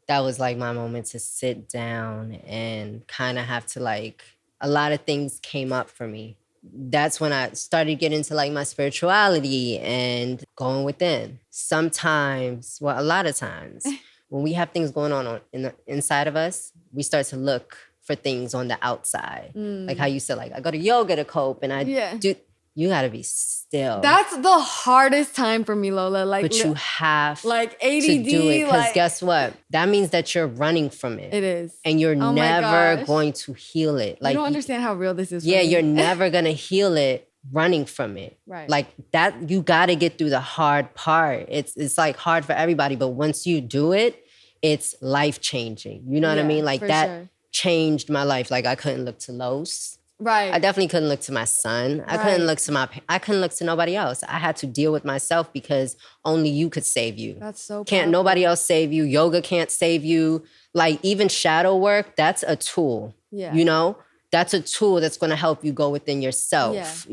that was like my moment to sit down and kind of have to like, a lot of things came up for me. That's when I started getting into like my spirituality and going within. Sometimes, well, a lot of times, when we have things going on in the inside of us, we start to look for things on the outside. Like how you said, like I go to yoga to cope and I do. You gotta be still. That's the hardest time for me, Lola. Like, but you have like ADD, to do it because like, guess what? That means that you're running from it. It is. And you're Oh my never gosh. going to heal it. Like you don't understand how real this is for yeah, me. you're never gonna heal it running from it. Right. Like that, you gotta get through the hard part. It's like hard for everybody, but once you do it, it's life-changing. You know what I mean? Like that changed my life. Like I couldn't look to Los. Right. I definitely couldn't look to my son. I couldn't look to I couldn't look to nobody else. I had to deal with myself because only you could save you. That's so Can't powerful. nobody else save you. Yoga can't save you. Like even shadow work, that's a tool. Yeah. That's a tool that's going to help you go within yourself,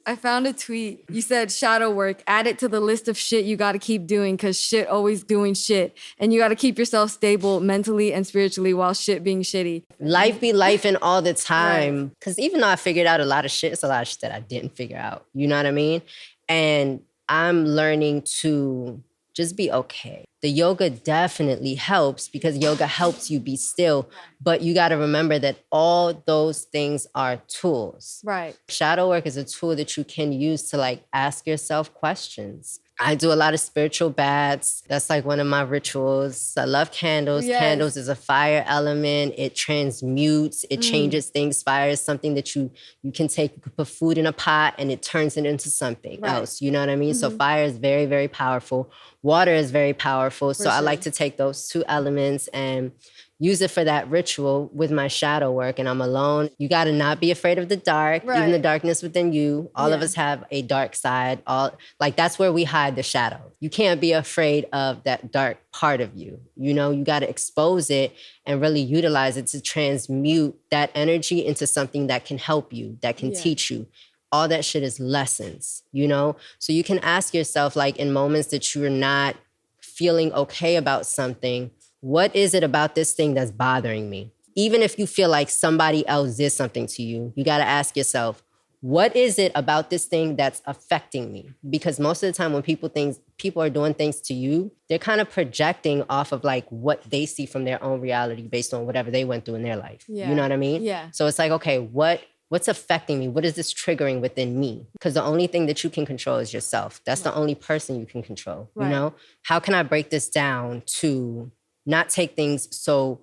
I found a tweet. You said shadow work, add it to the list of shit you got to keep doing because shit always doing shit. And you got to keep yourself stable mentally and spiritually while shit being shitty. Life be lifing all the time. Because even though I figured out a lot of shit, it's a lot of shit that I didn't figure out. You know what I mean? And I'm learning to just be okay. The yoga definitely helps because yoga helps you be still. But you got to remember that all those things are tools. Right. Shadow work is a tool that you can use to like ask yourself questions. I do a lot of spiritual baths. That's like one of my rituals. I love candles. Yes. Candles is a fire element. It transmutes. It changes things. Fire is something that you can take. You can put food in a pot and it turns it into something else. You know what I mean? So fire is very, very powerful. Water is very powerful. So I like to take those two elements and use it for that ritual with my shadow work. And I'm alone. You got to not be afraid of the dark, even the darkness within you. All of us have a dark side. That's where we hide the shadow. You can't be afraid of that dark part of you. You got to expose it and really utilize it to transmute that energy into something that can help you, that can teach you. All that shit is lessons, So you can ask yourself, like in moments that you're not feeling okay about something, what is it about this thing that's bothering me? Even if you feel like somebody else did something to you, you got to ask yourself, what is it about this thing that's affecting me? Because most of the time when people are doing things to you, they're kind of projecting off of like what they see from their own reality based on whatever they went through in their life. Yeah. You know what I mean? Yeah. So it's like, okay, what's affecting me? What is this triggering within me? Because the only thing that you can control is yourself. That's the only person you can control, How can I break this down to not take things so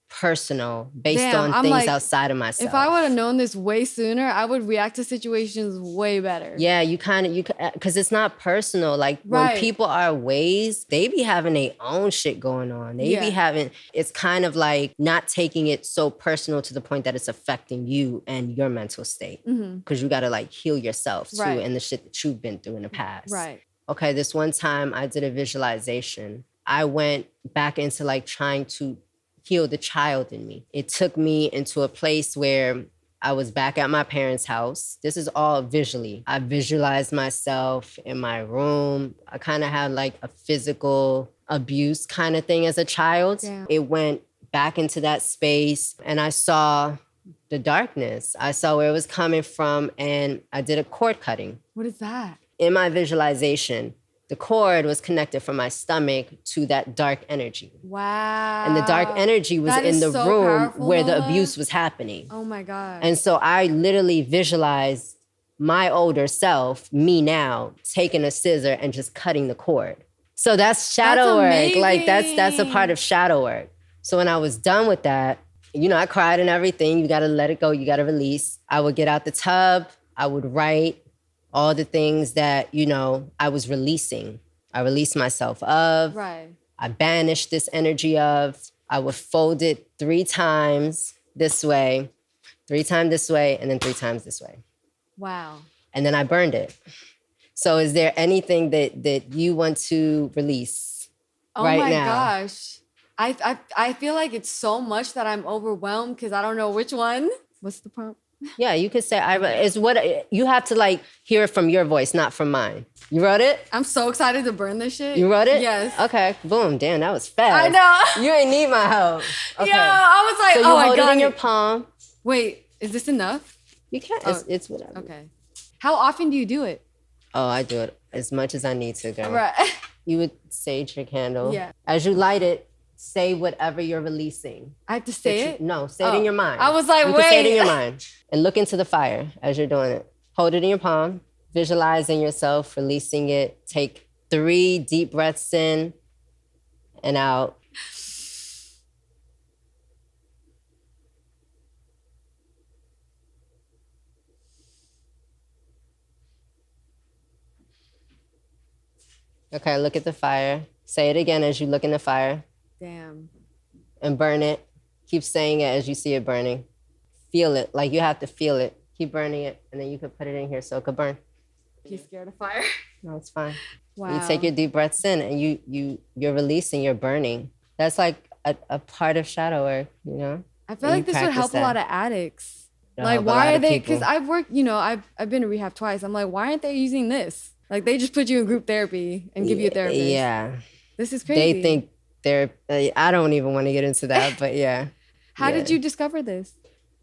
personal based on things outside of myself? If I would have known this way sooner, I would react to situations way better. Yeah, because it's not personal. Like when people are ways, they be having their own shit going on. They be having, it's kind of like not taking it so personal to the point that it's affecting you and your mental state. Because you got to like heal yourself too and the shit that you've been through in the past. Right. Okay, this one time I did a visualization. I went back into like trying to heal the child in me. It took me into a place where I was back at my parents' house. This is all visually. I visualized myself in my room. I kind of had like a physical abuse kind of thing as a child. Yeah. It went back into that space and I saw the darkness. I saw where it was coming from and I did a cord cutting. What is that? In my visualization, the cord was connected from my stomach to that dark energy. Wow. And the dark energy was That in is the so room powerful, where the Lola. abuse was happening. Oh my God. And so I literally visualized my older self, me now, taking a scissor and just cutting the cord. So that's shadow work. Like that's a part of shadow work. So when I was done with that, you know, I cried and everything. You got to let it go. You got to release. I would get out the tub. I would write all the things that, you know, I was releasing. I released myself of. Right. I banished this energy of. I would fold it 3 times this way, 3 times this way, and then 3 times this way. Wow. And then I burned it. So is there anything that you want to release right now? Oh my gosh. I feel like it's so much that I'm overwhelmed because I don't know which one. What's the prompt? Yeah, you could say it's what you have to like hear it from your voice, not from mine. You wrote it? I'm so excited to burn this shit. You wrote it? Yes. Okay. Boom. Damn, that was fast. I know. You ain't need my help. Okay. Yo, I was like, so you oh my hold God. it in your palm. Wait, is this enough? You can't. Oh, It's whatever. Okay. How often do you do it? Oh, I do it as much as I need to, girl. Right. You would sage your candle. Yeah. As you light it, say whatever you're releasing. I have to say it? No, say it in your mind. I was like, you wait. can say it in your mind. And look into the fire as you're doing it. Hold it in your palm. Visualizing yourself, releasing it. Take 3 deep breaths in and out. Okay, look at the fire. Say it again as you look in the fire. Damn. And burn it. Keep saying it as you see it burning. Feel it, like you have to feel it. Keep burning it, and then you could put it in here so it could burn. You scared of fire? No, it's fine. Wow. You take your deep breaths in, and you're releasing, you're burning. That's like a part of shadow work, you know? I feel like this would help a lot of addicts. It'll Like, help a why lot are of they? people. Because I've worked, you know, I've been to rehab twice. I'm like, why aren't they using this? Like, they just put you in group therapy and give you a therapist. Yeah. This is crazy. They think they're, I don't even want to get into that, but yeah. How Yeah. did you discover this?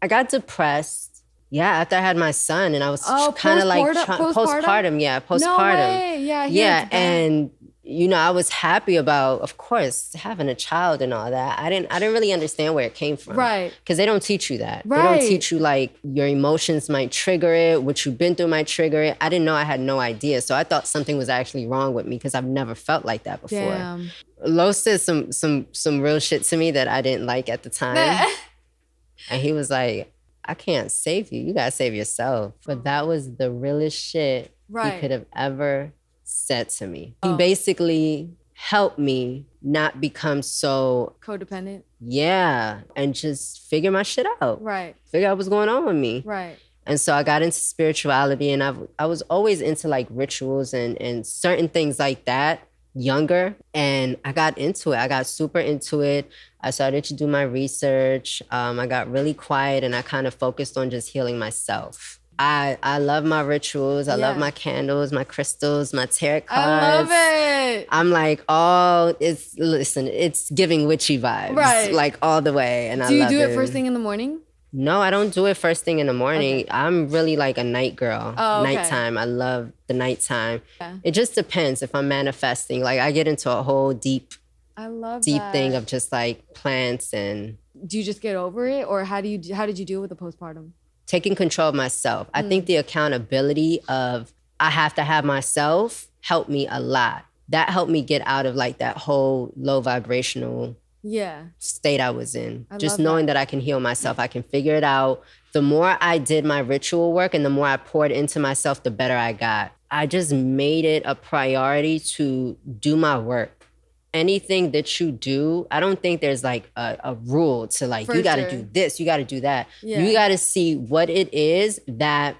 I got depressed. Yeah, after I had my son, and I was Oh, kind of like postpartum? postpartum. Yeah, postpartum. No way. Yeah. I hear Yeah, it's bad. and you know, I was happy about, of course, having a child and all that. I didn't really understand where it came from. Right. Because they don't teach you that. They Right. don't teach you like your emotions might trigger it, what you've been through might trigger it. I didn't know. I had no idea. So I thought something was actually wrong with me because I've never felt like that before. Damn. Lo said some real shit to me that I didn't like at the time. And he was like, I can't save you. You gotta save yourself. But that was the realest shit Right. he could have ever said to me. Oh. He basically helped me not become so, Codependent. yeah, and just figure my shit out. Right. Figure out what's going on with me. Right. And so I got into spirituality, and I was always into like rituals and certain things like that younger. And I got into it. I got super into it. I started to do my research. I got really quiet, and I kind of focused on just healing myself. I love my rituals. I love Yeah. my candles, my crystals, my tarot cards. I love it. I'm like, it's giving witchy vibes. Right. Like all the way. And I Do you love do it first thing in the morning? No, I don't do it first thing in the morning. Okay. I'm really like a night girl. Oh, okay. Nighttime. I love the nighttime. Yeah. It just depends if I'm manifesting. Like I get into a whole deep I love that. thing of just like plants and Do you just get over it, or how did you deal with the postpartum? taking control of myself. I think the accountability of I have to have myself helped me a lot. That helped me get out of like that whole low vibrational Yeah. state I was in. I Just love knowing that I can heal myself. I can figure it out. The more I did my ritual work and the more I poured into myself, the better I got. I just made it a priority to do my work. Anything that you do, I don't think there's like a rule to like, For you got to sure. do this, you got to do that. Yeah. You got to see what it is that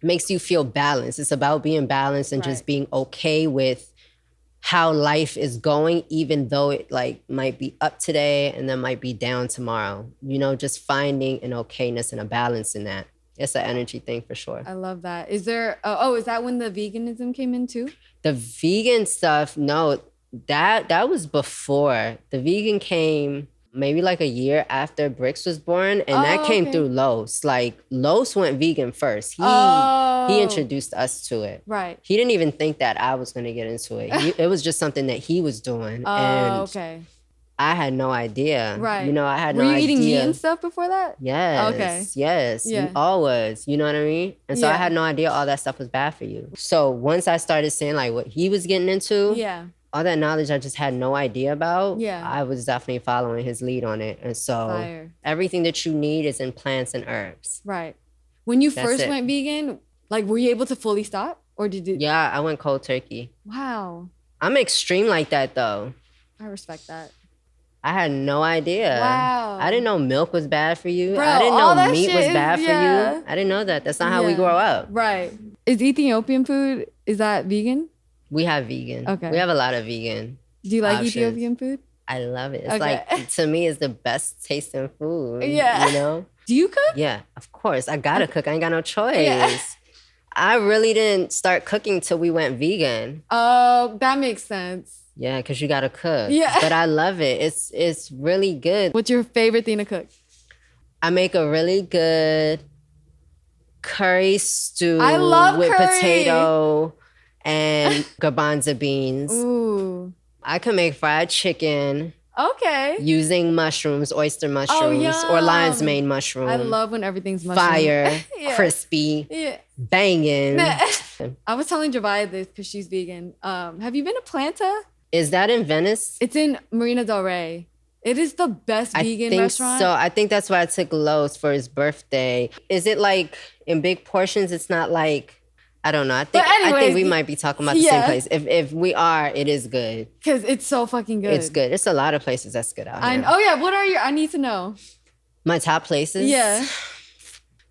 makes you feel balanced. It's about being balanced and just Right. being okay with how life is going, even though it like might be up today and then might be down tomorrow. You know, just finding an okayness and a balance in that. It's an energy thing for sure. I love that. Is there, is that when the veganism came in too? The vegan stuff, no, that was before. The vegan came maybe like a year after Bricks was born, and that came through Los. Like, Los went vegan first. He introduced us to it. Right. He didn't even think that I was going to get into it. It was just something that he was doing. Okay. I had no idea. Right. You know, I had no idea. idea. Were you eating meat and stuff before that? Yes. Okay. Yes. Yeah. You always. You know what I mean? And so I had no idea all that stuff was bad for you. So once I started seeing like what he was getting into, all that knowledge I just had no idea about, I was definitely following his lead on it. And so everything that you need is in plants and herbs. Right. When you first went vegan, like, were you able to fully stop? Or did you? Yeah, I went cold turkey. Wow. I'm extreme like that though. I respect that. I had no idea. Wow. I didn't know milk was bad for you. Bro, I didn't know meat was is, bad for you. I didn't know that. That's not how we grow up. Right. Is Ethiopian food, is that vegan? We have vegan. Okay. We have a lot of vegan. Do you like options. Ethiopian food? I love it. It's like, to me, it's the best tasting food. Yeah. You know? Do you cook? Yeah, of course. I gotta cook. I ain't got no choice. I really didn't start cooking till we went vegan. Oh, that makes sense. Yeah, because you gotta cook. Yeah. But I love it. It's really good. What's your favorite thing to cook? I make a really good curry stew with curry. potato and garbanzo beans. Ooh. I can make fried chicken. Okay. Using mushrooms, oyster mushrooms, or lion's mane mushroom. I love when everything's mushroom. Fire, crispy, banging. I was telling Javaya this because she's vegan. Have you been to Planta? Is that in Venice? It's in Marina del Rey. It is the best vegan restaurant. So I think that's why I took Los for his birthday. Is it like in big portions? It's not like, I don't know. I think we might be talking about the same place. If we are, it is good. Because it's so fucking good. It's good. It's a lot of places that's good out here. Oh yeah, what are your, I need to know. My top places? Yeah.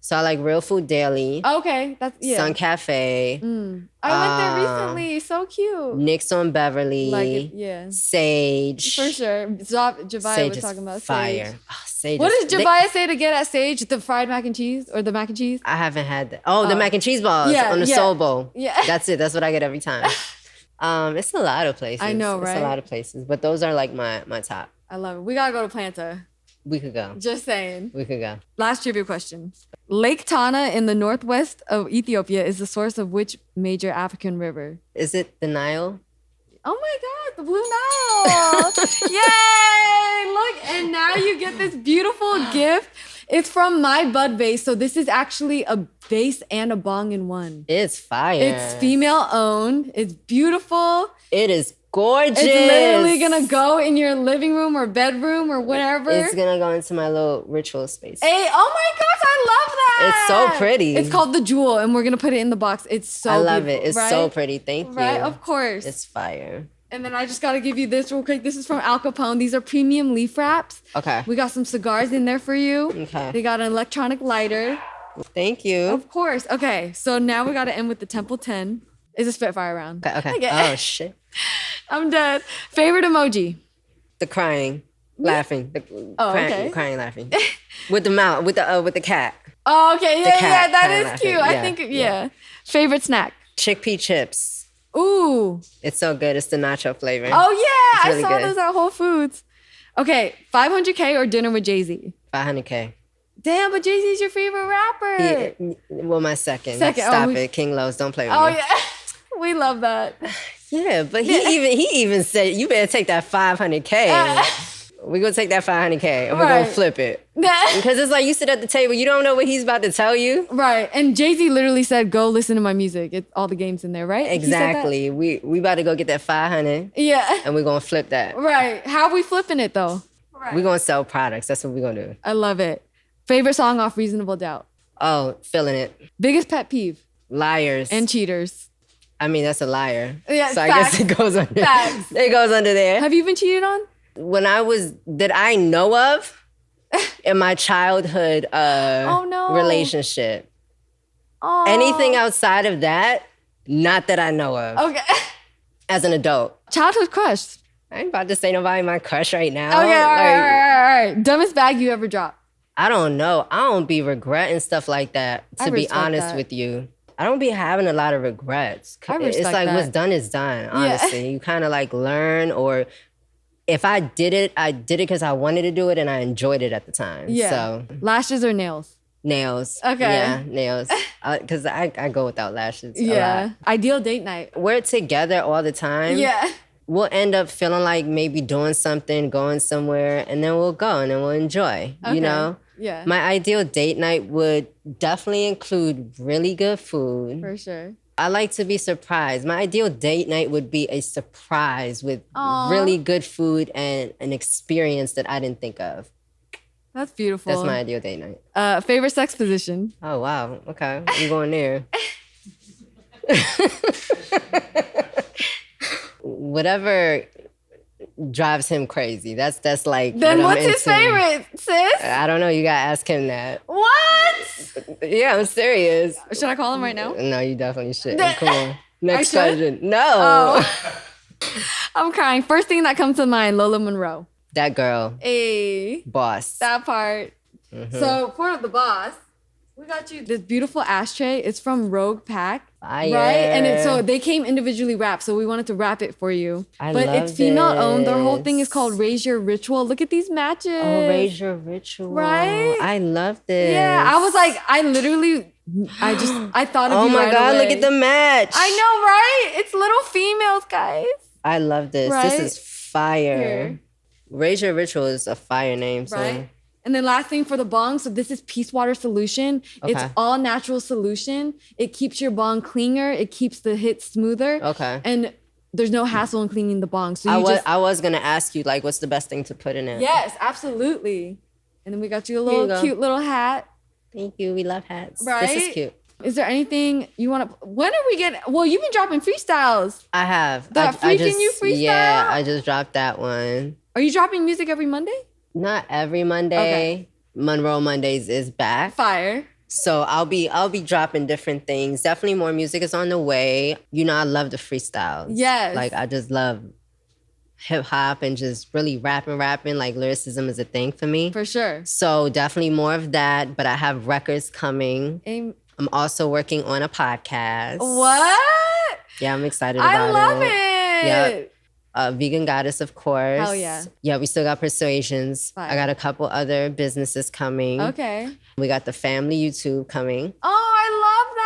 So I like Real Food Daily. Okay, that's Sun Cafe. I went there recently. So cute. Nick's on Beverly. Like it, Sage. For sure. Javaya was talking about fire. Sage. Oh, Sage. What does Javaya say to get at Sage? The fried mac and cheese or the mac and cheese? I haven't had that. Oh, the mac and cheese balls on the Soul Bowl. Yeah. That's it. That's what I get every time. It's a lot of places. I know, right? It's a lot of places. But those are like my top. I love it. We gotta go to Planta. We could go. Just saying. We could go. Last trivia question. Lake Tana in the northwest of Ethiopia is the source of which major African river? Is it the Nile? Oh my God, the Blue Nile. Yay! Look, and now you get this beautiful gift. It's from my bud vase. So this is actually a vase and a bong in one. It's fire. It's female owned. It's beautiful. It is gorgeous. It's literally gonna go in your living room or bedroom or whatever. It's gonna go into my little ritual space. Hey, oh my gosh, I love that. It's so pretty. It's called the Jewel, and we're gonna put it in the box. It's so I love beautiful, it. It's right? so pretty. Thank you. Right, of course. It's fire. And then I just gotta give you this real quick. This is from Al Capone. These are premium leaf wraps. Okay. We got some cigars in there for you. Okay. They got an electronic lighter. Thank you. Of course. Okay, so now we gotta end with the Temple 10. It's a Spitfire round. Okay. Oh, shit. I'm dead. Favorite emoji? The crying, laughing. Crying, laughing. With the mouth, with the cat. Oh, okay. Yeah, that is laughing. cute. I think, yeah. Favorite snack? Chickpea chips. Ooh. It's so good. It's the nacho flavor. Oh, yeah. Really I saw good. those at Whole Foods. Okay, 500K or dinner with Jay-Z? 500K. Damn, but Jay-Z's your favorite rapper. Well, my second. Second. Stop it. King Lowe's. Don't play with Oh, me. yeah. We love that. Yeah, but he even said, you better take that 500K. We're going to take that 500K and we're going to flip it. Because it's like you sit at the table, you don't know what he's about to tell you. Right. And Jay-Z literally said, go listen to my music. It's all the games in there, right? Exactly. We about to go get that 500. Yeah. And we're going to flip that. Right. How are we flipping it, though? We're going to sell products. That's what we're going to do. I love it. Favorite song off Reasonable Doubt? Oh, feeling it. Biggest pet peeve? Liars. And cheaters. I mean, that's a liar. Yeah, so facts. I guess it goes under. Facts. It goes under there. Have you been cheated on? When that I know of in my childhood relationship. Oh. Anything outside of that, not that I know of. Okay. As an adult. childhood crush. I ain't about to say nobody my crush right now. Okay, all right. Dumbest bag you ever dropped? I don't know. I don't be regretting stuff like that, I to be respect honest that. with you. I don't be having a lot of regrets. I It's respect like that. what's done is done, honestly. You kind of like learn, or if I did it because I wanted to do it and I enjoyed it at the time. Yeah. So Lashes or nails? nails. Okay. Yeah, nails. Because I go without lashes a lot. Ideal date night? We're together all the time. Yeah. We'll end up feeling like maybe doing something, going somewhere, and then we'll go and then we'll enjoy, Okay. you know? Yeah. My ideal date night would definitely include really good food. For sure. I like to be surprised. My ideal date night would be a surprise with Aw. really good food and an experience that I didn't think of. That's beautiful. That's my ideal date night. Favorite sex position? Oh, wow. Okay. I'm going there. Whatever drives him crazy. That's like Then what I'm what's his into. favorite, sis? I don't know. You gotta ask him that. What? Yeah, I'm serious. Should I call him right now? No, you definitely shouldn't. Come on. Next should? question. No. Oh. I'm crying. First thing that comes to mind, Lola Monroe. That girl. Hey, Boss. that part. Mm-hmm. So for the boss, we got you this beautiful ashtray. It's from Rogue Pack. Fire. Right? And so they came individually wrapped, so we wanted to wrap it for you. I but love it's female owned. Their whole this. thing is called Raise Your Ritual. Look at these matches. Oh, raise your ritual. Right? I love this. Yeah, I was like, I thought of Oh you my right God, away. look at the match. I know, right? It's little females, guys. I love this. Right? This is fire. Here. Raise Your Ritual is a fire name. So. Right? And then last thing for the bong, so this is Peace Water Solution. It's Okay. all natural solution. It keeps your bong cleaner. It keeps the hit smoother. Okay. And there's no hassle in cleaning the bong. So I you was, I was going to ask you, like, what's the best thing to put in it? yes, absolutely. And then we got you a Here you little go. cute little hat. Thank you. We love hats. Right? This is cute. Is there anything you want to, when are we getting, well, you've been dropping freestyles. I have. That I Freaking You freestyle? Yeah, I just dropped that one. Are you dropping music every Monday? Not every Monday. Okay. Monroe Mondays is back. Fire. So I'll be dropping different things. Definitely more music is on the way. You know, I love the freestyles. Yes. Like I just love hip hop and just really rapping. Like lyricism is a thing for me. For sure. So definitely more of that. But I have records coming. I'm also working on a podcast. What? Yeah, I'm excited about it. I love it. Yep. Vegan Goddess, of course. Hell yeah. Yeah, we still got Persuasions. Fire. I got a couple other businesses coming. Okay. We got the family YouTube coming. Oh, I love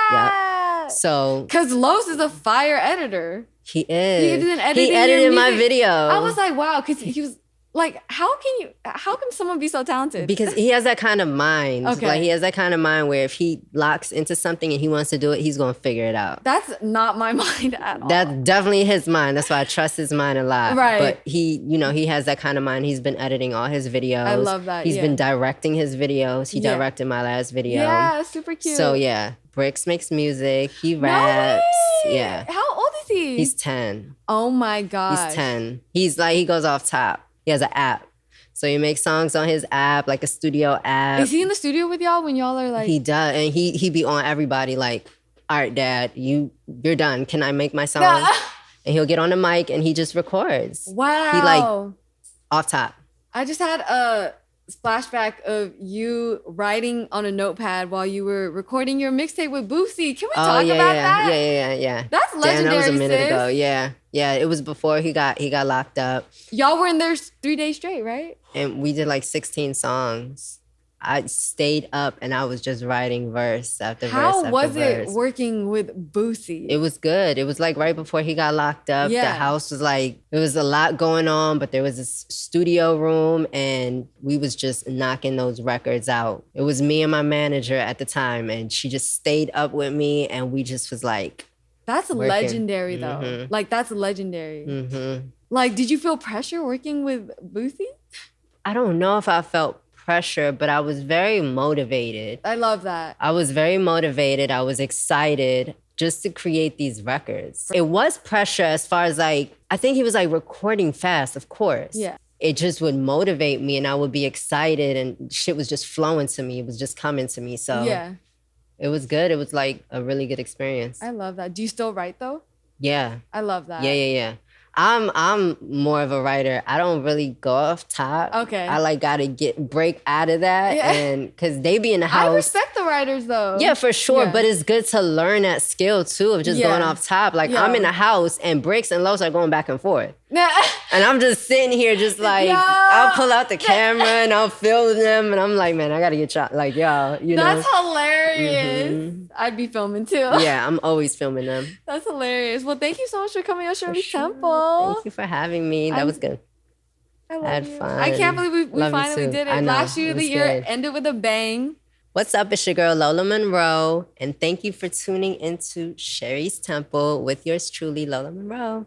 that. So Because Los is a fire editor. he is. He did an editing He your edited my music. video. I was like, wow, because he was like, how can someone be so talented? because he has that kind of mind. Okay. Like he has that kind of mind where if he locks into something and he wants to do it, he's gonna figure it out. That's not my mind at all. That's definitely his mind. That's why I trust his mind a lot. Right. But he has that kind of mind. He's been editing all his videos. I love that, He's yeah. been directing his videos. He Yeah. directed my last video. Yeah, super cute. So yeah, Bricks makes music. He No raps. way! Yeah. How old is he? He's 10. Oh my gosh. He's 10. He's like, he goes off top. He has an app. So he makes songs on his app, like a studio app. Is he in the studio with y'all when y'all are like? He does. And he be on everybody like, all right, Dad, you're done. Can I make my song? And he'll get on the mic and he just records. Wow. He like off top. I just had a splashback of you writing on a notepad while you were recording your mixtape with Boosie. Can we talk yeah, about yeah, that? yeah. That's Damn, legendary, that was a minute sis. ago. Yeah. Yeah, it was before he got locked up. Y'all were in there 3 days straight, right? And we did like 16 songs. I stayed up and I was just writing verse after verse How after was it verse. working with Boosie? It was good. It was like right before he got locked up. Yeah. The house was like, there was a lot going on, but there was this studio room and we was just knocking those records out. It was me and my manager at the time and she just stayed up with me and we just was like, That's working. legendary though. Mhm. Like that's legendary. mm-hmm. Like, did you feel pressure working with Boosie? I don't know if I felt pressure, but I was very motivated. I love that. I was very motivated. I was excited just to create these records. It was pressure as far as like, I think he was like recording fast, of course. Yeah. It just would motivate me and I would be excited and shit was just flowing to me. It was just coming to me. So Yeah. it was good. It was like a really good experience. I love that. Do you still write though? Yeah. I love that. Yeah. I'm more of a writer. I don't really go off top. Okay. I like gotta break out of that, and because they be in the house. I respect the writers though. Yeah, for sure. Yeah. But it's good to learn that skill too of just going off top. Like I'm in the house and Bricks and Los are going back and forth. And I'm just sitting here just like, I'll pull out the camera and I'll film them. And I'm like, man, I gotta get shot. Like, y'all, you know. That's hilarious. I'd be filming too. Yeah, I'm always filming them. That's hilarious. Well, thank you so much for coming on Shirley's Temple. Thank you for having me. That was good. I had you. fun. I can't believe we finally did it. I know. Last year of the year ended with a bang. What's up? It's your girl Lola Monroe, and thank you for tuning into Sherry's Temple with yours truly, Lola Monroe.